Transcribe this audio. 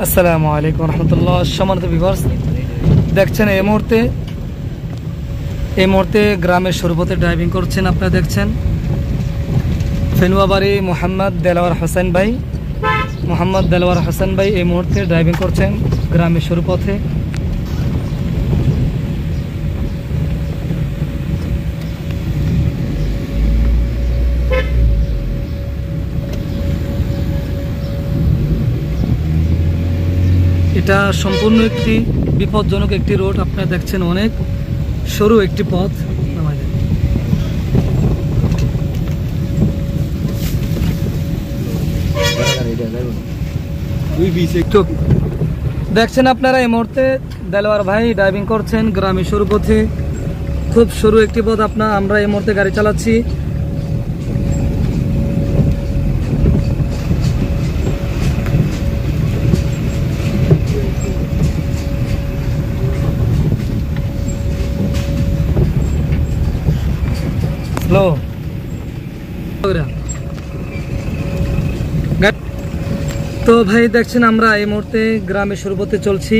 আসসালামু আলাইকুম রহমতুল্লাহ। সম্মানিত ভিউয়ার্স, দেখছেন এই মুহূর্তে গ্রামের সরবতে ড্রাইভিং করছেন। আপনারা দেখছেন ফেনুয়াবাড়ি মোহাম্মদ দেলাওয়ার হোসেন ভাই এই মুহূর্তে ড্রাইভিং করছেন গ্রামের সরুপথে। এটা সম্পূর্ণ একটি বিপজ্জনক একটি রোড। আপনারা দেখছেন অনেক সরু একটি পথ। দেখছেন আপনারা এই মুহূর্তে দেলোয়ার ভাই ড্রাইভিং করছেন গ্রামের সরু পথে। খুব সরু একটি পথ আমরা এই মুহূর্তে গাড়ি চালাচ্ছি। তো ভাই দেখছেন আমরা এই মুহূর্তে গ্রামের সরু পথে চলছি।